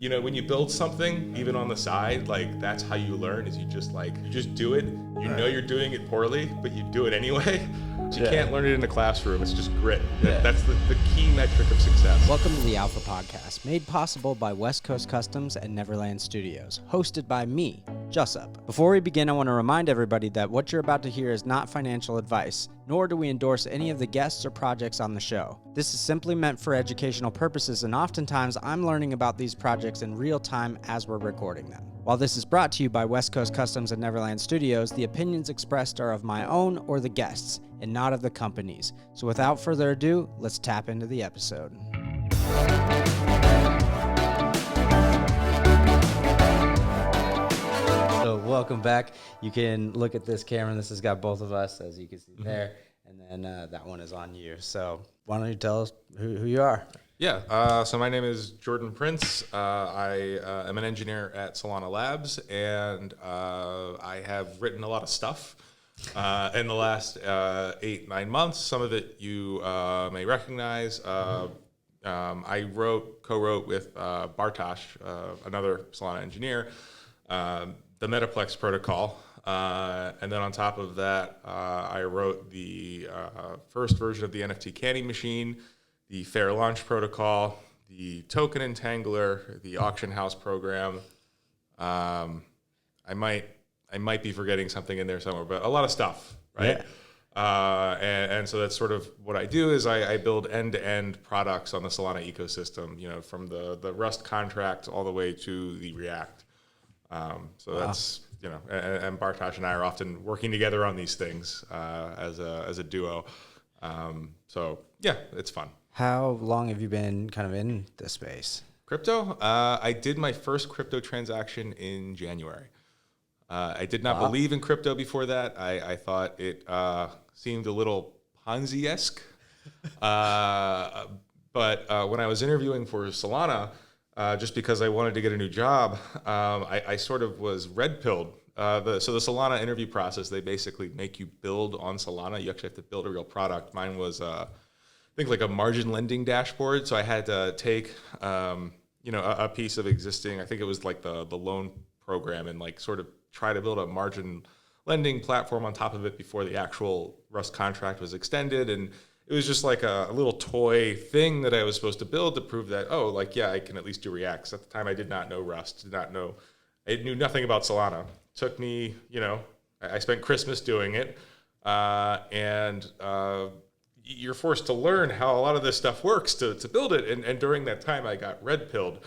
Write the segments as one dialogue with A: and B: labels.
A: You know, when you build something, even on the side, like that's how you learn is you just do it. You know you're doing it poorly, but you do it anyway. So you can't learn it in a classroom. It's just grit. That's the key metric of success.
B: Welcome to the Alpha Podcast, made possible by West Coast Customs and Neverland Studios, hosted by me, Jussup. Before we begin, I want to remind everybody that what you're about to hear is not financial advice, nor do we endorse any of the guests or projects on the show. This is simply meant for educational purposes, and oftentimes I'm learning about these projects in real time as we're recording them. While this is brought to you by West Coast Customs and Neverland Studios, the opinions expressed are of my own or the guests, and not of the companies. So without further ado, let's tap into the episode. So welcome back. You can look at this camera. This has got both of us, as you can see there, and then that one is on you. So why don't you tell us who you are?
A: Yeah, so my name is Jordan Prince. I am an engineer at Solana Labs, and I have written a lot of stuff in the last 8-9 months. Some of it you may recognize. I co-wrote with Bartosz, another Solana engineer, the Metaplex protocol. And then on top of that, I wrote the first version of the NFT canning machine, the fair launch protocol, the token entangler, the auction house program. I might be forgetting something in there somewhere, but a lot of stuff, right? Yeah. And so that's sort of what I do is I build end-to-end products on the Solana ecosystem, you know, from the Rust contract all the way to the React. So that's, you know, and Bartosz and I are often working together on these things as a duo. So yeah, it's fun.
B: How long have you been kind of in this space?
A: Crypto? I did my first crypto transaction in January. I did not believe in crypto before that. I thought it seemed a little Ponzi-esque. But when I was interviewing for Solana, just because I wanted to get a new job, I sort of was red-pilled. So the Solana interview process, they basically make you build on Solana. You actually have to build a real product. Mine was, I think, like a margin lending dashboard. So I had to take, a piece of existing, I think it was like the loan program, and like sort of try to build a margin lending platform on top of it before the actual Rust contract was extended. And it was just like a little toy thing that I was supposed to build to prove that, I can at least do React. 'Cause at the time I did not know Rust, I knew nothing about Solana. Took me, I spent Christmas doing it. You're forced to learn how a lot of this stuff works to build it. And during that time, I got red-pilled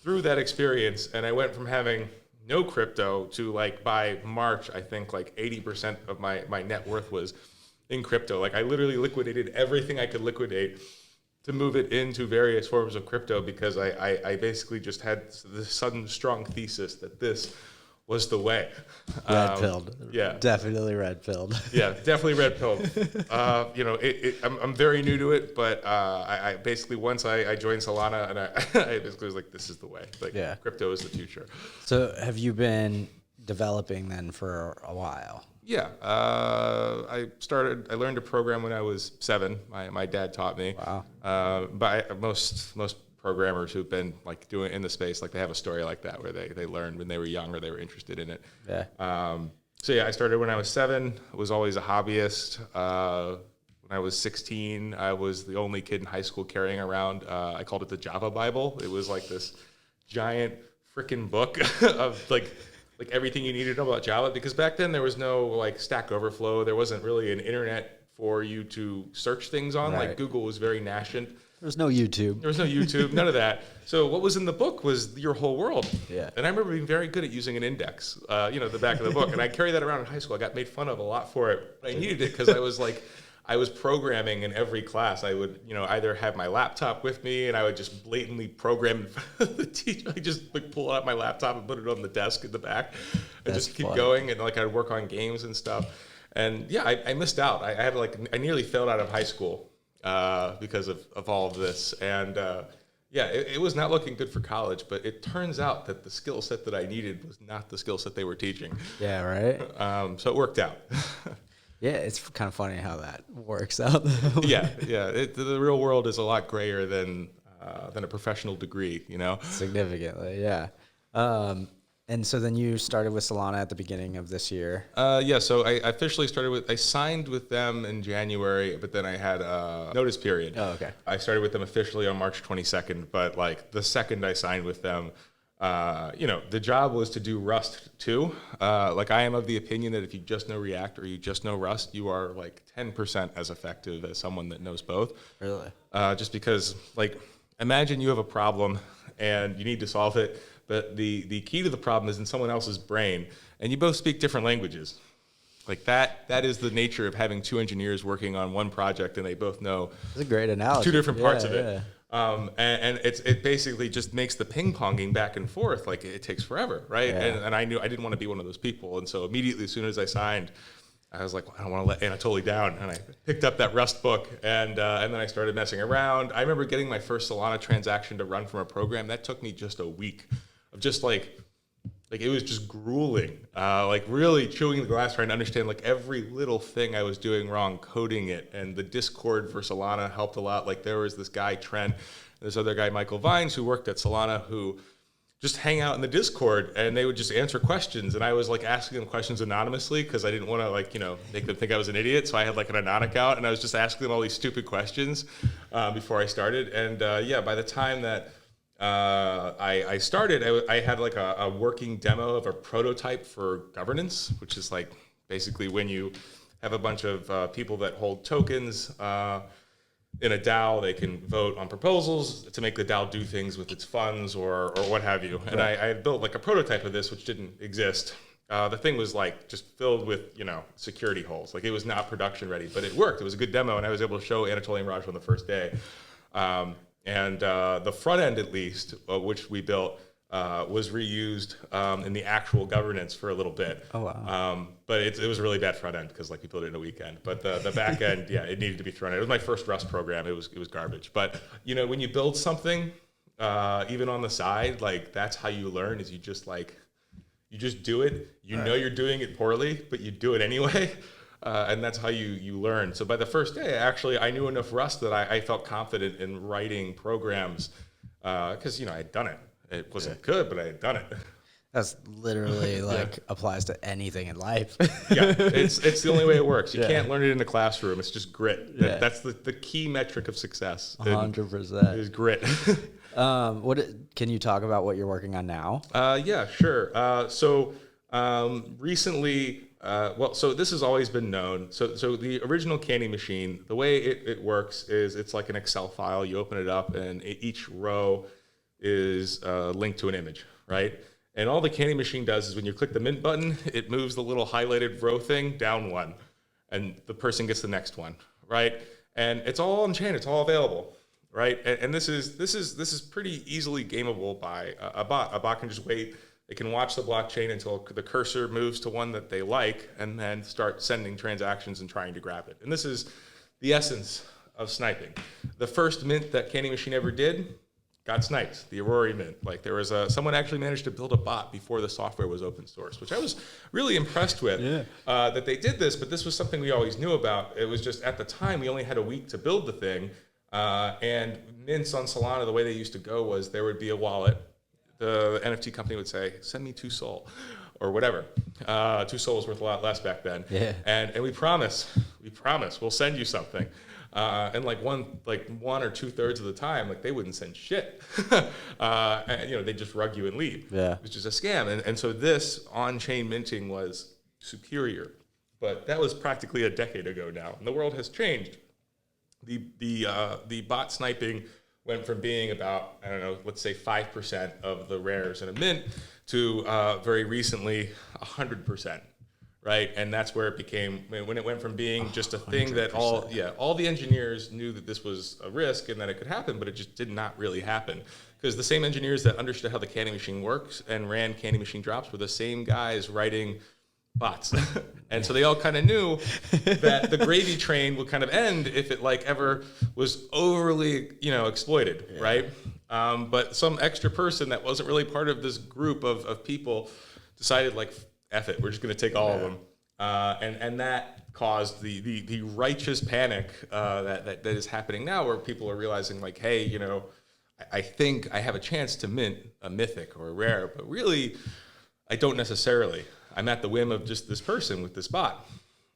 A: through that experience. And I went from having no crypto to, like, by March, I think like 80% of my net worth was in crypto. Like, I literally liquidated everything I could liquidate to move it into various forms of crypto because I basically just had this sudden strong thesis that this was the way.
B: Red-pilled.
A: Yeah.
B: Definitely red-pilled.
A: Yeah, definitely red-pilled. I'm very new to it, but I basically, once I joined Solana, and I basically was like, this is the way. Like, crypto is the future.
B: So have you been developing then for a while?
A: Yeah. I learned to program when I was 7. My dad taught me.
B: Wow.
A: But most programmers who've been like doing in the space, like they have a story like that where they learned when they were young or they were interested in it.
B: Yeah.
A: I started when I was 7. Was always a hobbyist. When I was 16, I was the only kid in high school carrying around, I called it the Java Bible. It was like this giant freaking book of like everything you needed to know about Java, because back then there was no like Stack Overflow. There wasn't really an internet for you to search things on.
B: Right.
A: Like Google was very nascent.
B: There was no YouTube.
A: None of that. So what was in the book was your whole world.
B: Yeah.
A: And I remember being very good at using an index, the back of the book. And I carried that around in high school. I got made fun of a lot for it. But I needed it because I was programming in every class. I would, either have my laptop with me and I would just blatantly program in front of the teacher. I just pull out my laptop and put it on the desk in the back and just keep going. And I'd work on games and stuff. And yeah, I missed out. I nearly failed out of high school because of all of this. And it was not looking good for college, but it turns out that the skill set that I needed was not the skill set they were teaching.
B: Yeah, right?
A: So it worked out.
B: Yeah, it's kind of funny how that works out.
A: Yeah. The real world is a lot grayer than a professional degree, you know?
B: Significantly, yeah. And so then you started with Solana at the beginning of this year.
A: Yeah, so I officially I signed with them in January, but then I had a notice period.
B: Oh, okay.
A: I started with them officially on March 22nd, but like the second I signed with them, the job was to do Rust too. Like I am of the opinion that if you just know React or you just know Rust, you are like 10% as effective as someone that knows both.
B: Really?
A: Just because, like, imagine you have a problem and you need to solve it, but the key to the problem is in someone else's brain, and you both speak different languages. Like that is the nature of having two engineers working on one project, and they both know
B: That's a great analogy.
A: two different parts of it.
B: Yeah.
A: And it basically just makes the ping-ponging back and forth, like it takes forever, right?
B: Yeah.
A: And I knew I didn't want to be one of those people, and so immediately as soon as I signed, I was like, well, I don't want to let Anatoly down, and I picked up that Rust book, and then I started messing around. I remember getting my first Solana transaction to run from a program. That took me just a week of just like it was just grueling, like really chewing the glass, trying to understand like every little thing I was doing wrong, coding it. And the Discord for Solana helped a lot. Like there was this guy, Trent, this other guy, Michael Vines, who worked at Solana, who just hang out in the Discord and they would just answer questions. And I was like asking them questions anonymously because I didn't want to make them think I was an idiot. So I had like an anon account and I was just asking them all these stupid questions before I started. And by the time that I started, I had like a working demo of a prototype for governance, which is like basically when you have a bunch of people that hold tokens in a DAO, they can vote on proposals to make the DAO do things with its funds or what have you. And I had built like a prototype of this, which didn't exist. The thing was like just filled with, security holes. Like it was not production ready, but it worked. It was a good demo, and I was able to show Anatoly and Raj on the first day. And the front end, at least, which we built, was reused in the actual governance for a little bit.
B: Oh, wow.
A: But it was a really bad front end because we built it in a weekend. But the back end, it needed to be thrown in. It was my first Rust program. It was garbage. But when you build something, even on the side, like that's how you learn. Is you just do it. You're doing it poorly, but you do it anyway. And that's how you learn. So by the first day, I knew enough Rust that I felt confident in writing programs because I had done it. It wasn't good, but I had done it.
B: That's literally applies to anything in life.
A: Yeah, it's the only way it works. You can't learn it in a classroom. It's just grit.
B: Yeah.
A: That's the key metric of success.
B: 100%.
A: Is grit.
B: Can you talk about what you're working on now?
A: Yeah, sure. So recently, so this has always been known. So the original candy machine, the way it works is it's like an Excel file. You open it up, and each row is linked to an image, right? And all the candy machine does is when you click the mint button, it moves the little highlighted row thing down one, and the person gets the next one, right? And it's all on chain. It's all available, right? And this is pretty easily gameable by a bot. A bot can just wait. They can watch the blockchain until the cursor moves to one that they like, and then start sending transactions and trying to grab it. And this is the essence of sniping. The first mint that Candy Machine ever did got sniped, the Aurora mint. Like there was someone actually managed to build a bot before the software was open source, which I was really impressed with that they did this, but this was something we always knew about. It was just at the time, we only had a week to build the thing. And mints on Solana, the way they used to go was there would be a wallet. The NFT company would say, send me 2 Sol or whatever. 2 Sol was worth a lot less back then.
B: Yeah.
A: And we promise, we'll send you something. And one or 2/3 of the time, they wouldn't send shit. They just rug you and leave.
B: Yeah.
A: Which is a scam. And so this on-chain minting was superior. But that was practically a decade ago now. And the world has changed. The bot sniping went from being about, let's say 5% of the rares in a mint to very recently 100%, right? And that's where it became, when it went from being just a thing that all the engineers knew that this was a risk and that it could happen, but it just did not really happen. Because the same engineers that understood how the candy machine works and ran candy machine drops were the same guys writing bots. And so they all kind of knew that the gravy train would kind of end if it ever was overly, exploited, right? But some extra person that wasn't really part of this group of people decided F it, we're just going to take all of them. And that caused the righteous panic that is happening now, where people are realizing hey, I think I have a chance to mint a mythic or a rare, but really, I don't necessarily. I'm at the whim of just this person with this bot.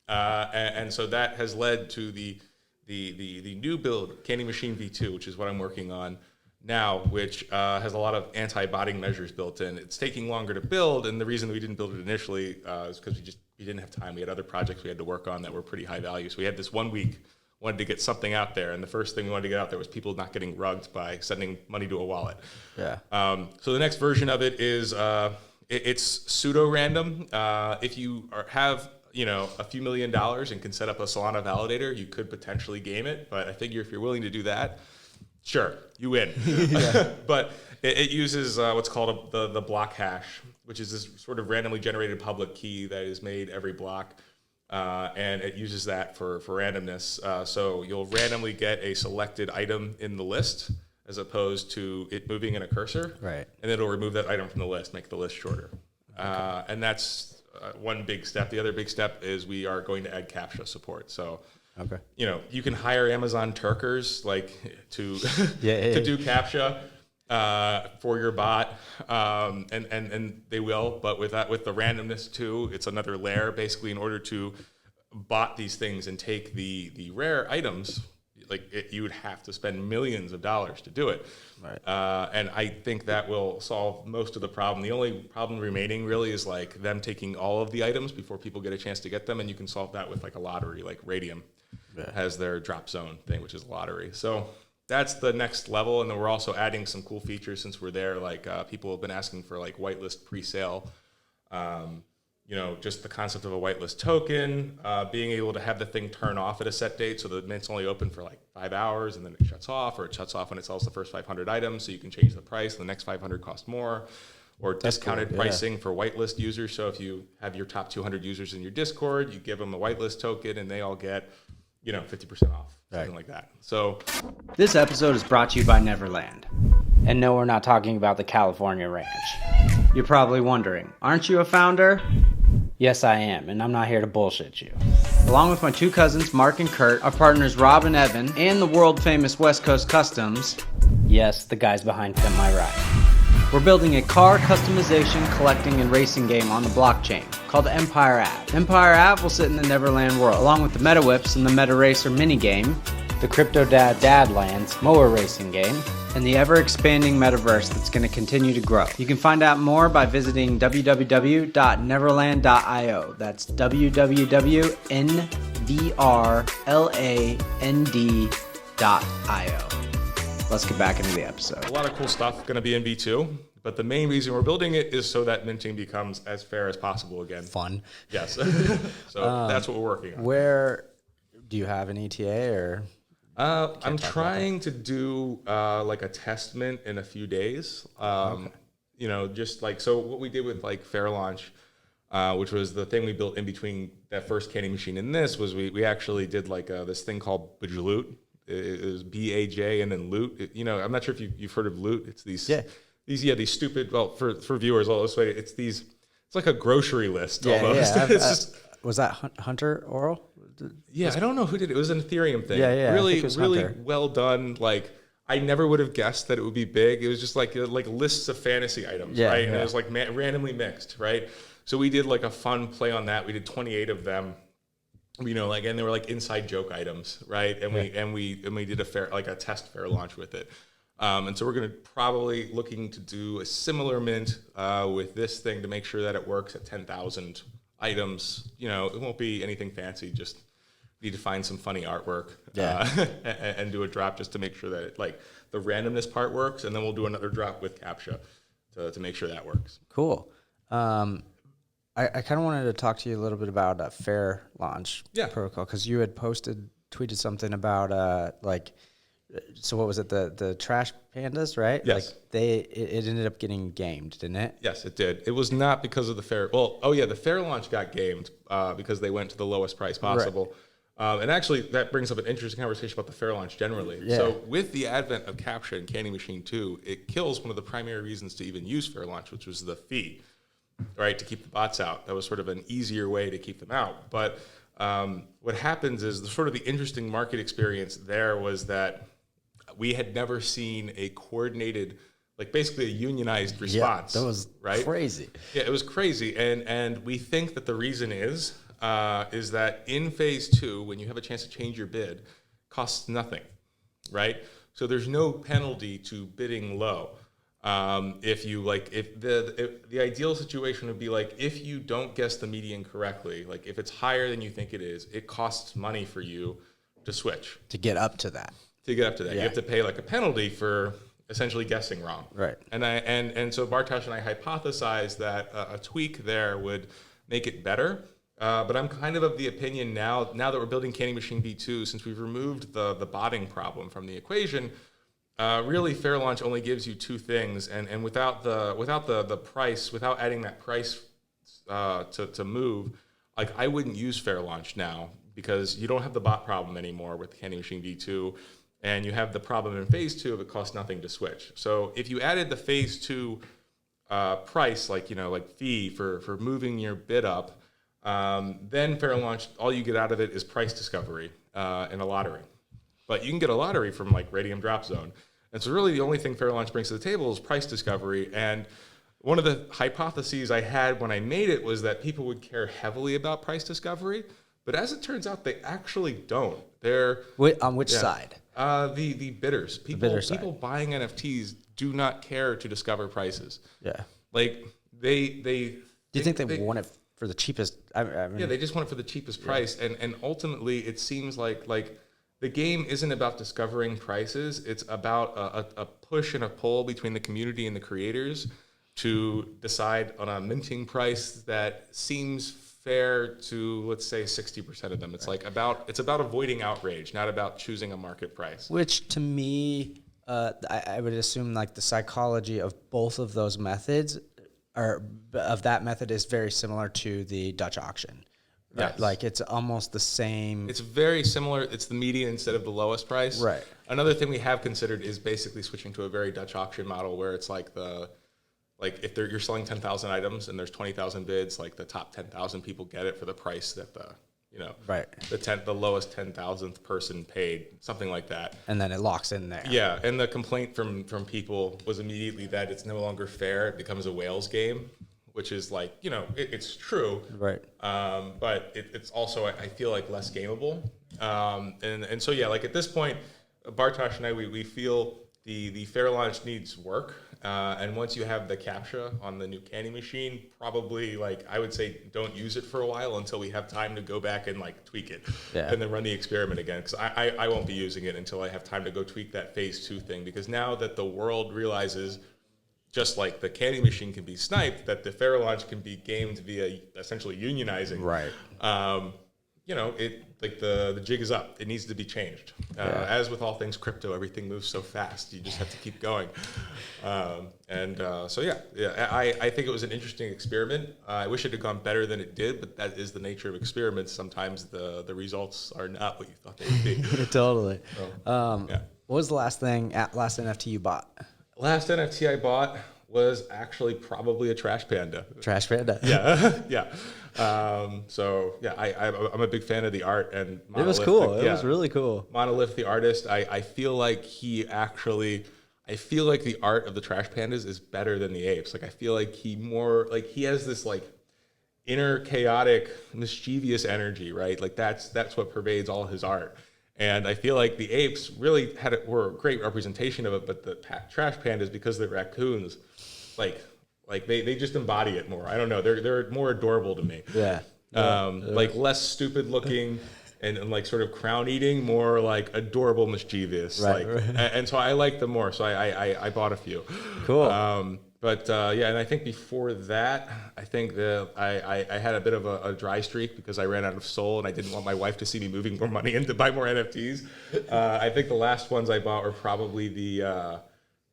A: And so that has led to the new build, Candy Machine V2, which is what I'm working on now, which has a lot of anti-botting measures built in. It's taking longer to build, and the reason we didn't build it initially is because we didn't have time. We had other projects we had to work on that were pretty high value. So we had this 1 week, wanted to get something out there, and the first thing we wanted to get out there was people not getting rugged by sending money to a wallet.
B: Yeah.
A: So the next version of it is it's pseudo-random. If you have a few $1 million and can set up a Solana validator, you could potentially game it. But I figure if you're willing to do that, sure, you win. But it uses what's called the block hash, which is this sort of randomly generated public key that is made every block. And it uses that for randomness. So you'll randomly get a selected item in the list as opposed to it moving in a cursor.
B: Right.
A: And it'll remove that item from the list, make the list shorter. Okay. And that's one big step. The other big step is we are going to add CAPTCHA support. So,
B: okay,
A: you can hire Amazon Turkers to
B: to
A: do CAPTCHA for your bot, and they will. But with the randomness too, it's another layer basically in order to bot these things and take the rare items. You would have to spend millions of dollars to do it.
B: Right.
A: And I think that will solve most of the problem. The only problem remaining really is them taking all of the items before people get a chance to get them, and you can solve that with a lottery, like Radium has their drop zone thing, which is a lottery. So that's the next level, and then we're also adding some cool features since we're there. People have been asking for whitelist pre-sale. Just the concept of a whitelist token, being able to have the thing turn off at a set date so the mint's only open for 5 hours and then it shuts off, or it shuts off when it sells the first 500 items, so you can change the price, the next 500 cost more, or discounted pricing for whitelist users. So if you have your top 200 users in your Discord, you give them a whitelist token and they all get 50% off, something like that. So
B: this episode is brought to you by Neverland. And no, we're not talking about the California ranch. You're probably wondering, aren't you a founder? Yes, I am, and I'm not here to bullshit you. Along with my two cousins, Mark and Kurt, our partners Rob and Evan, and the world-famous West Coast Customs, yes, the guys behind Pimp My Ride, we're building a car customization, collecting, and racing game on the blockchain called Empire Ave. Empire Ave will sit in the Neverland world, along with the MetaWhips and the Meta Racer minigame, the Crypto Dad Dadlands mower racing game, and the ever-expanding metaverse that's going to continue to grow. You can find out more by visiting www.neverland.io. That's www.neverland.io. Let's get back into the episode.
A: A lot of cool stuff going to be in V2, but the main reason we're building it is so that minting becomes as fair as possible again.
B: Fun.
A: Yes. So that's what we're working on.
B: Where do you have an ETA or?
A: I'm trying to do a test mint in a few days. So what we did with Fair Launch, which was the thing we built in between that first candy machine and this, was we actually did this thing called Bajloot. It was BAJ and then loot. I'm not sure if you've heard of loot. It's these stupid. Well, for viewers, it's like a grocery list almost.
B: Yeah. Was that Hunter Oral?
A: Yeah, I don't know who did it. It was an Ethereum thing.
B: Yeah.
A: Really well done. I never would have guessed that it would be big. It was just like lists of fantasy items, right? And it was randomly mixed, right? So we did a fun play on that. We did 28 of them. And they were inside joke items, right? And we did a test fair launch with it. And so we're going to probably looking to do a similar mint with this thing to make sure that it works at 10,000 items. It won't be anything fancy. Just need to find some funny artwork and do a drop just to make sure that the randomness part works. And then we'll do another drop with CAPTCHA to make sure that works.
B: Cool. I kind of wanted to talk to you a little bit about a fair launch protocol, because you had tweeted something about so what was it, the trash pandas, right?
A: Yes.
B: It ended up getting gamed, didn't it?
A: Yes, it did. It was not because of the fair. Well, the fair launch got gamed because they went to the lowest price possible. Right. And actually, that brings up an interesting conversation about the fair launch generally. Yeah. So with the advent of CAPTCHA and Candy Machine 2, it kills one of the primary reasons to even use fair launch, which was the fee, right, to keep the bots out. That was sort of an easier way to keep them out. But what happens is the interesting market experience there was that we had never seen a coordinated, like basically a unionized response.
B: Yeah, that was
A: right?
B: crazy.
A: Yeah, it was crazy. And we think that the reason is that in phase 2, when you have a chance to change your bid, costs nothing, right? So there's no penalty to bidding low. If the ideal situation would be like, if you don't guess the median correctly, like if it's higher than you think it is, it costs money for you to switch.
B: To get up to that.
A: Yeah. You have to pay like a penalty for essentially guessing wrong.
B: Right.
A: And so Bartosz and I hypothesized that a tweak there would make it better. But I'm kind of the opinion now that we're building Candy Machine V2, since we've removed the botting problem from the equation, really fair launch only gives you 2 things, and without the price, without adding that price to move, like I wouldn't use fair launch now, because you don't have the bot problem anymore with Candy Machine V2, and you have the problem in phase 2 of it costs nothing to switch. So if you added the phase 2 price, like fee for moving your bid up, then fair launch, all you get out of it is price discovery and a lottery. But you can get a lottery from like Radium Drop Zone. And so really the only thing fair launch brings to the table is price discovery. And one of the hypotheses I had when I made it was that people would care heavily about price discovery. But as it turns out, they actually don't. They're
B: on which side?
A: The bidders. People
B: side.
A: buying NFTs do not care to discover prices.
B: Yeah.
A: Like they
B: Do you think they want it for the cheapest? I mean,
A: yeah, they just want it for the cheapest price. And ultimately it seems like the game isn't about discovering prices. It's about a push and a pull between the community and the creators to decide on a minting price that seems fair to, let's say, 60% of them. It's it's about avoiding outrage, not about choosing a market price.
B: Which to me, I would assume like the psychology of both of those methods is very similar to the Dutch auction. Right?
A: Yes.
B: Like it's almost the same.
A: It's very similar. It's the median instead of the lowest price.
B: Right.
A: Another thing we have considered is basically switching to a very Dutch auction model where it's like if you're selling 10,000 items and there's 20,000 bids, like the top 10,000 people get it for the price that the lowest 10,000th person paid, something like that.
B: And then it locks in there.
A: Yeah, and the complaint from people was immediately that it's no longer fair. It becomes a whales game, which is like, it's true.
B: Right.
A: But it's also, I feel like, less gameable. And so, yeah, like at this point, Bartosz and I, we feel the fair launch needs work. And once you have the CAPTCHA on the new Candy Machine, probably I would say don't use it for a while until we have time to go back and tweak it and then run the experiment again. Because I won't be using it until I have time to go tweak that phase 2 thing. Because now that the world realizes, just like the Candy Machine can be sniped, that the fair launch can be gamed via essentially unionizing.
B: Right.
A: The jig is up. It needs to be changed. As with all things crypto, everything moves so fast. You just have to keep going. I think it was an interesting experiment. I wish it had gone better than it did, but that is the nature of experiments. Sometimes the results are not what you thought they would be.
B: Totally. What was the last NFT you bought?
A: Last NFT I bought was actually probably a Trash Panda.
B: Trash Panda.
A: Yeah. I'm a big fan of the art, and
B: Monolith, it was cool. It was really cool.
A: Monolith, the artist, I feel like the art of the Trash Pandas is better than the apes. I feel like he has this inner chaotic, mischievous energy, right? That's what pervades all his art. And I feel like the apes really were a great representation of it, but the Trash Pandas, because they're raccoons, they just embody it more. I don't know. They're more adorable to me.
B: Yeah.
A: Less stupid looking and sort of crown eating, more adorable, mischievous.
B: Right.
A: And so I like them more. So I bought a few.
B: Cool.
A: And I think before that, I think that I had a bit of a dry streak because I ran out of Sol and I didn't want my wife to see me moving more money in to buy more NFTs. I think the last ones I bought were probably the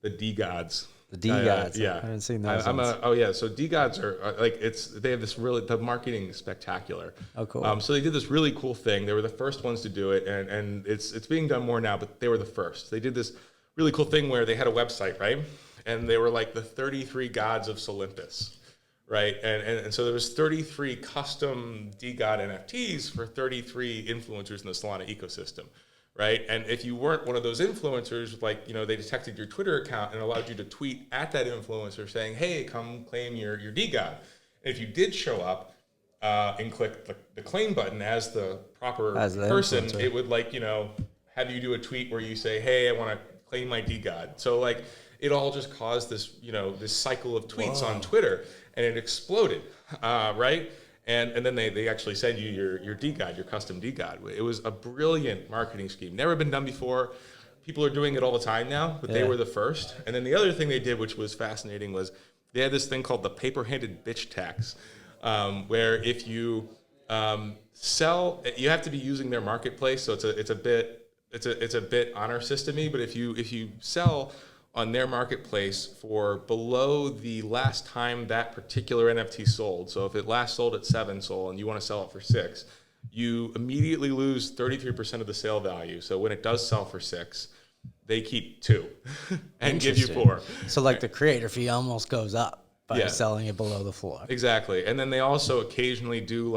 A: D-Gods.
B: The D-Gods.
A: Yeah.
B: I haven't seen those.
A: So D-Gods are they have this the marketing is spectacular.
B: Oh, cool.
A: So they did this really cool thing. They were the first ones to do it, and it's being done more now, but they were the first. They did this really cool thing where they had a website, right? And they were the 33 gods of Olympus, right? And so there was 33 custom D-God NFTs for 33 influencers in the Solana ecosystem, right? And if you weren't one of those influencers, like, they detected your Twitter account and allowed you to tweet at that influencer saying, hey, come claim your DGOD. And if you did show up and click the claim button as the proper person, influencer, it would have you do a tweet where you say, hey, I want to claim my DGOD. So it all just caused this, this cycle of tweets on Twitter, and it exploded, right? And then they actually send you your DGOD, your custom DGOD. It was a brilliant marketing scheme. Never been done before. People are doing it all the time now, but they were the first. And then the other thing they did, which was fascinating, was they had this thing called the paper-handed bitch tax, where if you sell, you have to be using their marketplace. So it's a bit honor system-y, but if you sell on their marketplace for below the last time that particular NFT sold. So if it last sold at 7 SOL and you want to sell it for 6, you immediately lose 33% of the sale value. So when it does sell for 6, they keep 2 and give you 4.
B: So the creator fee almost goes up by selling it below the floor.
A: Exactly. And then they also occasionally do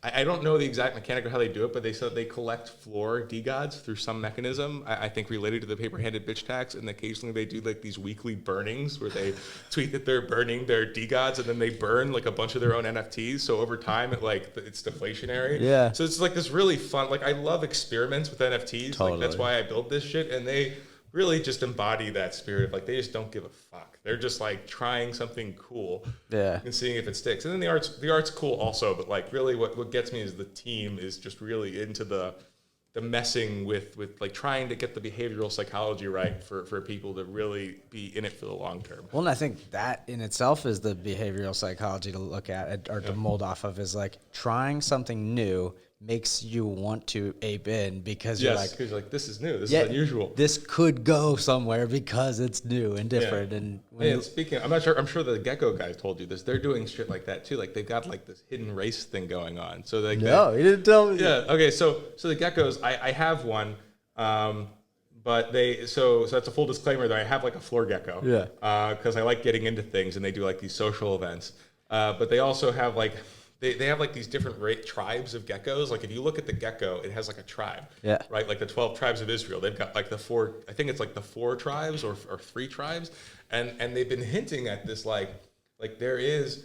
A: I don't know the exact mechanic of how they do it, but they said they collect floor DGODs through some mechanism, I think related to the paper-handed bitch tax, and occasionally they do these weekly burnings where they tweet that they're burning their DGODs, and then they burn a bunch of their own NFTs, so over time it's deflationary.
B: Yeah.
A: So it's this really fun, I love experiments with NFTs.
B: Totally.
A: That's why I build this shit, and they really just embody that spirit of they just don't give a fuck. They're just trying something cool and seeing if it sticks. And then the art's cool also, but really what gets me is the team is just really into the messing with trying to get the behavioral psychology right for people to really be in it for the long term.
B: Well, and I think that in itself is the behavioral psychology to look at or to mold off of, is trying something new makes you want to ape in because you're
A: this is new, this is unusual.
B: This could go somewhere because it's new and different. And
A: speaking of, I'm sure the Gecko guys told you this. They're doing shit like that too. They've got this hidden race thing going on. So he
B: didn't tell me.
A: Yeah. Okay. So the Geckos, I have one, but so that's a full disclaimer that I have a floor gecko.
B: Yeah.
A: Because I like getting into things, and they do these social events. But they also have They have these different tribes of geckos. If you look at the gecko, it has a tribe.
B: Yeah.
A: Right? The 12 tribes of Israel. They've got the 4, I think it's the 4 tribes or 3 tribes. And they've been hinting at this there is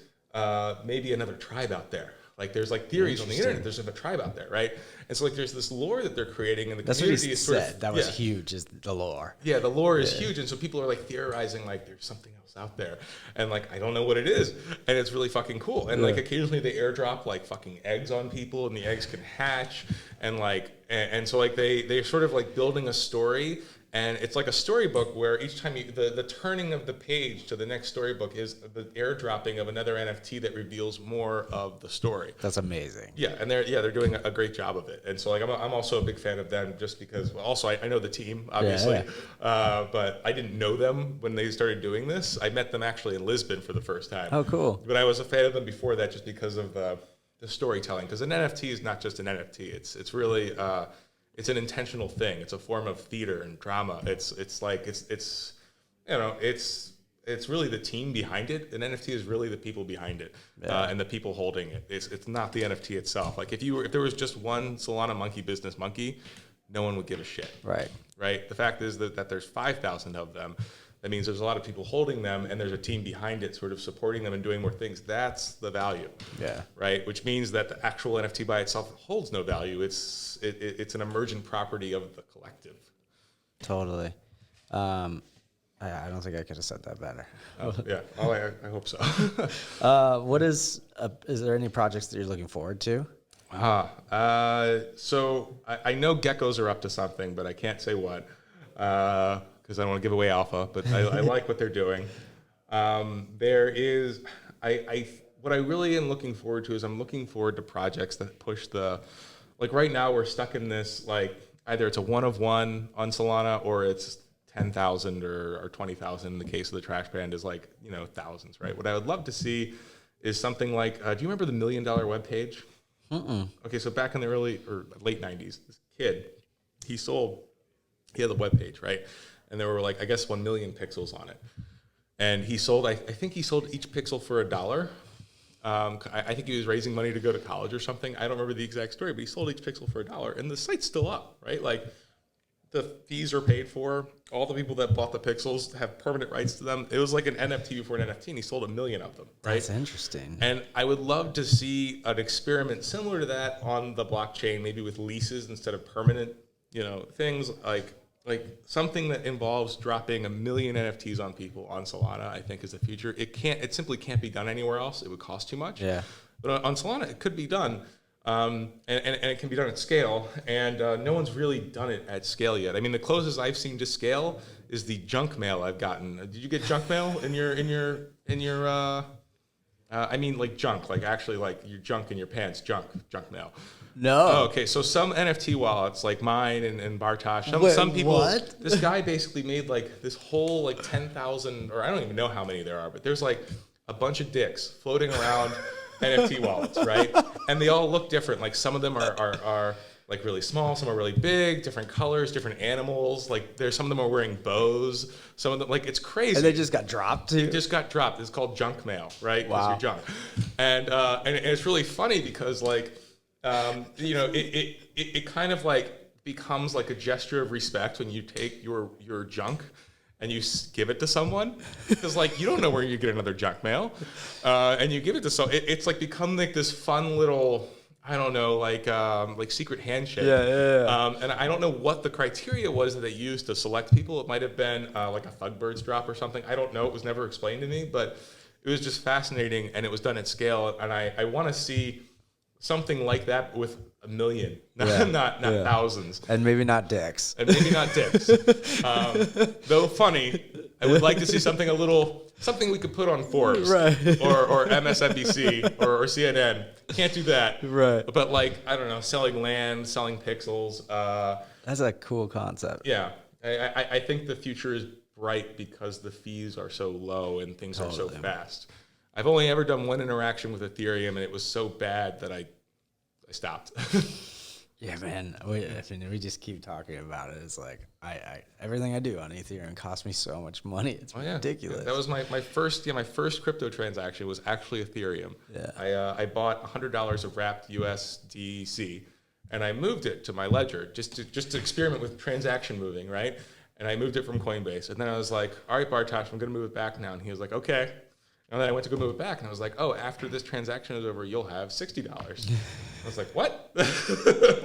A: maybe another tribe out there. There's theories on the internet. There's a tribe out there, right? And so there's this lore that they're creating, and the community is sort of,
B: that was huge, is the lore.
A: Yeah, the lore is huge, and so people are theorizing there's something else out there, and I don't know what it is, and it's really fucking cool. And occasionally they airdrop fucking eggs on people, and the eggs can hatch, and and so they're sort of building a story. And it's a storybook where each time the turning of the page to the next storybook is the airdropping of another NFT that reveals more of the story.
B: That's amazing.
A: Yeah, and they're doing a great job of it. And so I'm also a big fan of them just because also I know the team obviously, but I didn't know them when they started doing this. I met them actually in Lisbon for the first time.
B: Oh, cool.
A: But I was a fan of them before that just because of the storytelling. Because an NFT is not just an NFT. It's really it's an intentional thing. It's a form of theater and drama. It's really the team behind it. An NFT is really the people behind it, and the people holding it. It's not the NFT itself. If there was just one Solana monkey, no one would give a shit. Right. The fact is that there's 5,000 of them. That means there's a lot of people holding them, and there's a team behind it sort of supporting them and doing more things. That's the value.
B: Yeah.
A: Right? Which means that the actual NFT by itself holds no value. It's an emergent property of the collective.
B: Totally. I don't think I could have said that better.
A: Yeah. I hope so.
B: Is there any projects that you're looking forward to?
A: So I know geckos are up to something, but I can't say what. Because I don't want to give away alpha, but I like what they're doing. There is, what I really am looking forward to is I'm looking forward to projects that push right now we're stuck in this, either it's a 1 of 1 on Solana or it's 10,000 or 20,000 in the case of the trash band is thousands, right? What I would love to see is something do you remember the $1 Million webpage? Okay, so back in the early or late 90s, this kid, he had the webpage, right? And there were 1 million pixels on it. And he sold, I think he sold each pixel for $1. I think he was raising money to go to college or something. I don't remember the exact story, but he sold each pixel for $1, and the site's still up, right? Like, the fees are paid for. All the people that bought the pixels have permanent rights to them. It was like an NFT before an NFT, and he sold 1 million of them, right?
B: That's interesting.
A: And I would love to see an experiment similar to that on the blockchain, maybe with leases instead of permanent, things like something that involves dropping 1 million NFTs on people on Solana, I think is the future. It simply can't be done anywhere else. It would cost too much.
B: Yeah.
A: But on Solana, it could be done. And it can be done at scale, and no one's really done it at scale yet. I mean, the closest I've seen to scale is the junk mail I've gotten. Did you get junk mail in your I mean, like junk, like actually like your junk in your pants, junk mail.
B: No.
A: Oh, okay, so some NFT wallets like mine and Bartosh, some people.
B: What?
A: This guy basically made like this whole like 10,000, or I don't even know how many there are, but there's like a bunch of dicks floating around NFT wallets, right? And they all look different. Like some of them are like really small, some are really big, different colors, different animals. Like some of them are wearing bows. Some of them, like, it's crazy.
B: And they just got dropped too?
A: It just got dropped. It's called junk mail, right?
B: Wow.
A: It's your junk. And it's really funny because like, it kind of like becomes like a gesture of respect when you take your junk and you give it to someone, because like you don't know where you get another junk mail, and you give it to it's like become like this fun little, I don't know, like secret handshake.
B: Yeah.
A: And I don't know what the criteria was that they used to select people. It might have been like a Thugbirds drop or something. I don't know. It was never explained to me, but it was just fascinating, and it was done at scale. And I want to see something like that with 1 million, not thousands.
B: And maybe not dicks.
A: Though funny, I would like to see something we could put on Forbes,
B: right,
A: or MSNBC or CNN. Can't do that.
B: Right.
A: But like, I don't know, selling land, selling pixels.
B: That's a cool concept.
A: Yeah. I think the future is bright because the fees are so low and things are so fast. I've only ever done one interaction with Ethereum, and it was so bad that I stopped.
B: Yeah, man. We just keep talking about it. It's like everything I do on Ethereum costs me so much money. It's ridiculous.
A: Yeah, that was my first crypto transaction was actually Ethereum.
B: Yeah.
A: I bought $100 of wrapped USDC, and I moved it to my ledger just to experiment with transaction moving, right? And I moved it from Coinbase, and then I was like, all right, Bartosh, I'm going to move it back now. And he was like, okay. And then I went to go move it back, and I was like, oh, after this transaction is over, you'll have $60. I was like, what?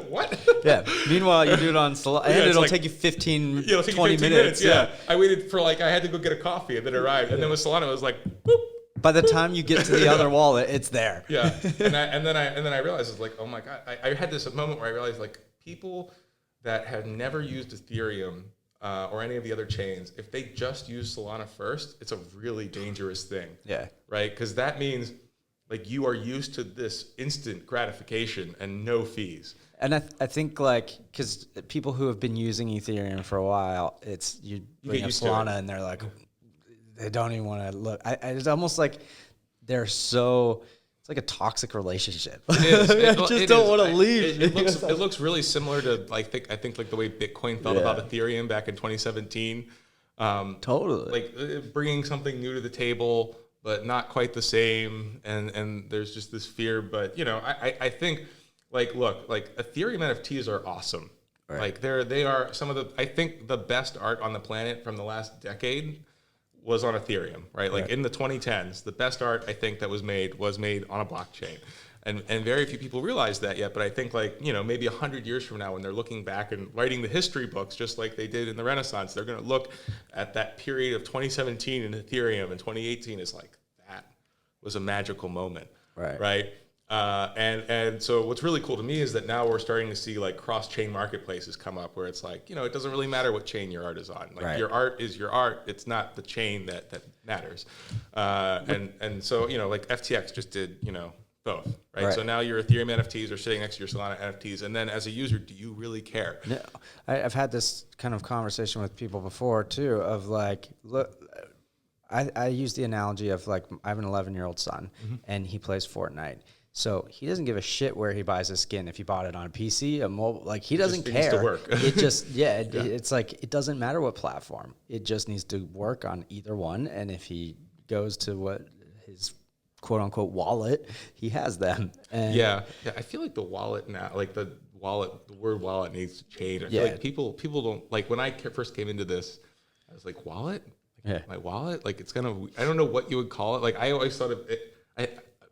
A: What?
B: Yeah. Meanwhile, you do it on Solana, and it'll take you 15, 20 minutes.
A: Yeah. I waited for I had to go get a coffee, and then it arrived. And then with Solana, it was like, boop.
B: By the time you get to the other wallet, it's there.
A: Yeah. And then I realized, it's like, oh my God. I had this moment where I realized, like, people that had never used Ethereum or any of the other chains, if they just use Solana first, it's a really dangerous thing.
B: Yeah.
A: Right? Because that means like you are used to this instant gratification and no fees.
B: And I think like, because people who have been using Ethereum for a while, you bring up Solana and they're like, they don't even want to look. It's almost like they're so. It's like a toxic relationship.
A: It is.
B: I just don't want to leave.
A: It looks really similar to I think like the way Bitcoin felt about Ethereum back in 2017.
B: Totally.
A: Like bringing something new to the table, but not quite the same. And there's just this fear. But I think like Ethereum NFTs are awesome. Right. Like they are some of I think the best art on the planet from the last decade was on Ethereum, right? Like in the 2010s, the best art I think that was made on a blockchain. And very few people realize that yet, but I think maybe 100 years from now when they're looking back and writing the history books, just like they did in the Renaissance, they're going to look at that period of 2017 in Ethereum and 2018 is like, that was a magical moment, right? And so what's really cool to me is that now we're starting to see like cross-chain marketplaces come up where it's like, it doesn't really matter what chain your art is on. Like your art is your art. It's not the chain that matters. And so, like FTX just did, both, right? So now your Ethereum NFTs are sitting next to your Solana NFTs. And then as a user, do you really care?
B: No, I've had this kind of conversation with people before too, of like, look, I use the analogy of like, I have an 11-year-old son and he plays Fortnite. So he doesn't give a shit where he buys his skin. If he bought it on a PC, a mobile, like he doesn't care. It needs to work. It just, it's like, it doesn't matter what platform. It just needs to work on either one. And if he goes to what his quote unquote wallet, he has them. And
A: Yeah, I feel like the wallet now, like the word wallet needs to change. I feel like people don't like when I first came into this, I was like, wallet? Like, my wallet? Like it's I don't know what you would call it. Like I always thought of it,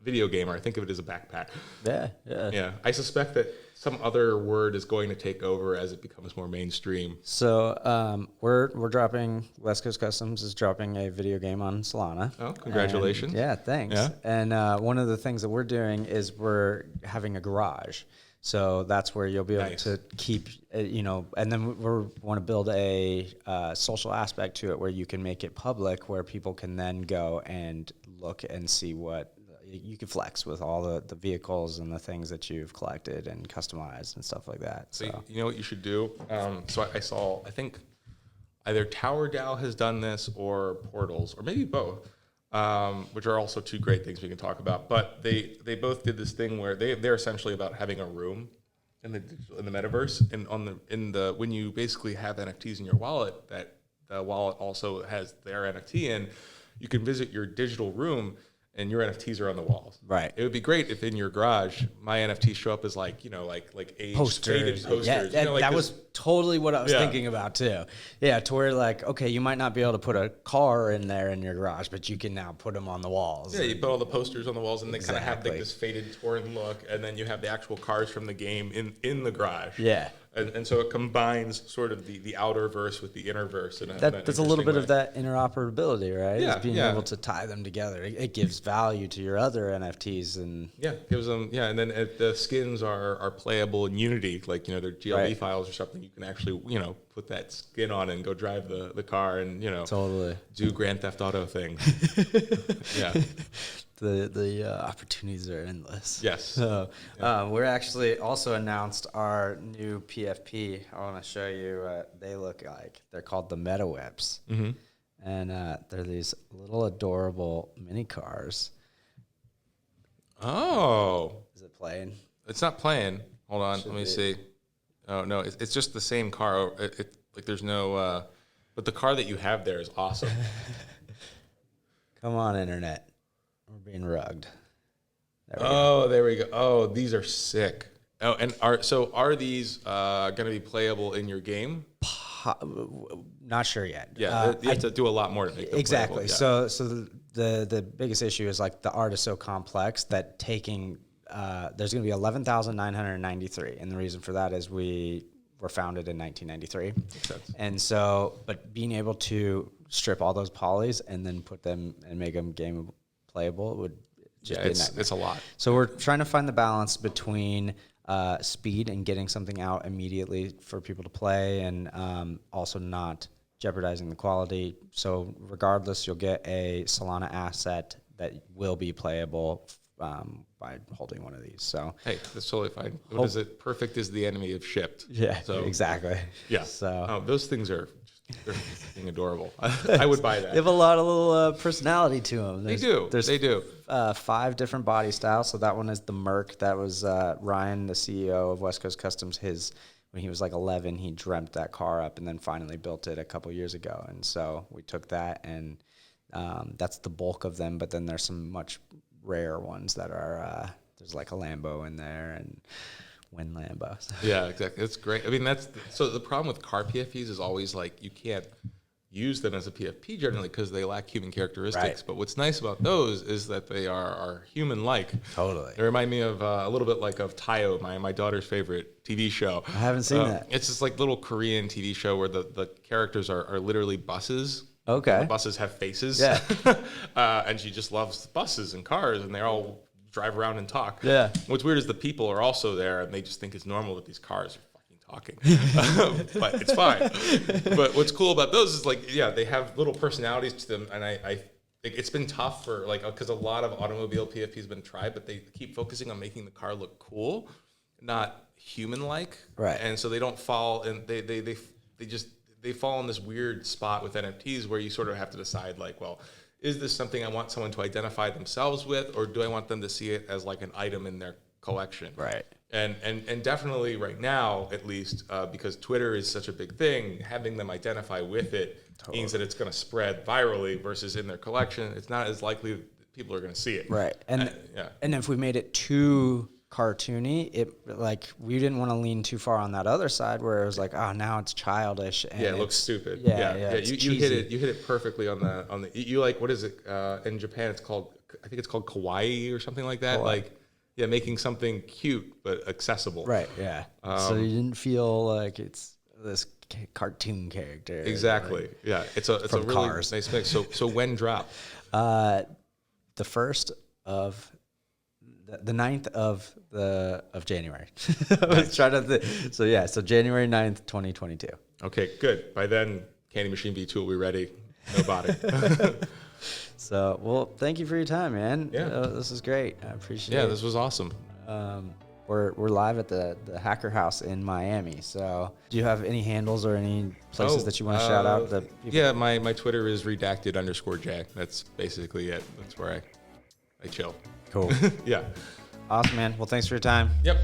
A: video gamer, I think of it as a backpack. Yeah. I suspect that some other word is going to take over as it becomes more mainstream.
B: So we're dropping, West Coast Customs is dropping a video game on Solana.
A: Oh, congratulations.
B: And, thanks.
A: Yeah.
B: And one of the things that we're doing is we're having a garage. So that's where you'll be able to keep, and then we want to build a social aspect to it where you can make it public, where people can then go and look and see what you can flex with all the vehicles and the things that you've collected and customized and stuff like that.
A: So you know what you should do? So I think either Tower DAO has done this or Portals, or maybe both, which are also two great things we can talk about. But they both did this thing where they're essentially about having a room in the metaverse, and when you basically have NFTs in your wallet, that the wallet also has their NFT in, you can visit your digital room and your NFTs are on the walls.
B: Right.
A: It would be great if in your garage my NFTs show up as like aged, faded posters.
B: Yeah, that was totally what I was thinking about too. Yeah, to where like, okay, you might not be able to put a car in there in your garage, but you can now put them on the walls.
A: Yeah, you put all the posters on the walls, and they kind of have like this faded, torn look, and then you have the actual cars from the game in the garage.
B: Yeah.
A: And so it combines sort of the outer verse with the inner verse.
B: That's a little bit of that interoperability, right?
A: Yeah,
B: is being able to tie them together. It gives value to your other NFTs, and
A: gives them and then if the skins are playable in Unity, like they're GLB files or something, you can actually put that skin on and go drive the car and
B: totally
A: do Grand Theft Auto things. Yeah.
B: The opportunities are endless.
A: Yes.
B: So we're actually also announced our new PFP. I want to show you what they look like. They're called the MetaWhips.
A: Mm-hmm.
B: And they're these little adorable mini cars.
A: Oh.
B: Is it playing?
A: It's not playing. Hold on. Let me see. Oh, no. It's just the same car. Like there's no... but the car that you have there is awesome.
B: Come on, Internet. We're being rugged.
A: There we go. Oh, these are sick. Oh, and are these going to be playable in your game?
B: Not sure yet.
A: Yeah, you have to do a lot more to make them
B: exactly.
A: Playable.
B: So the biggest issue is like the art is so complex that there's going to be 11,993, and the reason for that is we were founded in 1993, and so but being able to strip all those polys and then put them and make them game playable would just be
A: it's a lot.
B: So we're trying to find the balance between speed and getting something out immediately for people to play, and also not jeopardizing the quality. So regardless, you'll get a Solana asset that will be playable by holding one of these. So
A: hey, that's totally fine. What is it? Perfect is the enemy of shipped.
B: Yeah,
A: so,
B: exactly.
A: Yeah.
B: So
A: those things are they're fucking adorable. I would buy that.
B: They have a lot of little personality to them.
A: They do.
B: 5 different body styles. So that one is the Merc. That was Ryan, the CEO of West Coast Customs. When he was like 11, he dreamt that car up and then finally built it a couple years ago. And so we took that, and that's the bulk of them. But then there's some much rare ones that are there's like a Lambo in there and Win Lambo.
A: Yeah, exactly. That's great. I mean, so the problem with car PFPs is always like you can't use them as a PFP generally because they lack human characteristics.
B: Right.
A: But what's nice about those is that they are human-like.
B: Totally.
A: They remind me of a little bit like of Tayo, my daughter's favorite TV show.
B: I haven't seen that.
A: It's this like little Korean TV show where the characters are literally buses.
B: Okay.
A: The buses have faces.
B: Yeah.
A: And she just loves buses and cars, and they're all drive around and talk.
B: Yeah.
A: What's weird is the people are also there, and they just think it's normal that these cars are fucking talking. But it's fine. But what's cool about those is like, yeah, they have little personalities to them, and it's been tough for like because a lot of automobile PFPs have been tried, but they keep focusing on making the car look cool, not human-like.
B: Right.
A: And so they don't fall, and they fall in this weird spot with NFTs where you sort of have to decide like, well, is this something I want someone to identify themselves with, or do I want them to see it as like an item in their collection?
B: Right.
A: And definitely right now, at least, because Twitter is such a big thing, having them identify with it means that it's going to spread virally versus in their collection. It's not as likely people are going to see it.
B: Right. And
A: yeah.
B: And if we made it too cartoony, we didn't want to lean too far on that other side where it was like, oh, now it's childish. And
A: it looks stupid.
B: Yeah.
A: You hit it perfectly on the you like, what is it? In Japan, I think it's called kawaii or something like that. Kawaii. Like, making something cute but accessible.
B: Right. Yeah. So you didn't feel like it's this cartoon character.
A: Exactly.
B: Like,
A: yeah. It's a really
B: Cars.
A: nice mix. So when drop?
B: The 9th of January. I was trying to think. So January 9th, 2022.
A: Okay, good. By then, Candy Machine V2 will be ready. No body.
B: So, well, thank you for your time, man.
A: Yeah.
B: This is great. I appreciate it.
A: Yeah, this was awesome.
B: We're live at the Hackerhouse in Miami. So, do you have any handles or any places that you want to shout out?
A: Yeah, my Twitter is redacted_J. That's basically it. That's where I chill.
B: Cool.
A: Yeah.
B: Awesome, man. Well, thanks for your time.
A: Yep.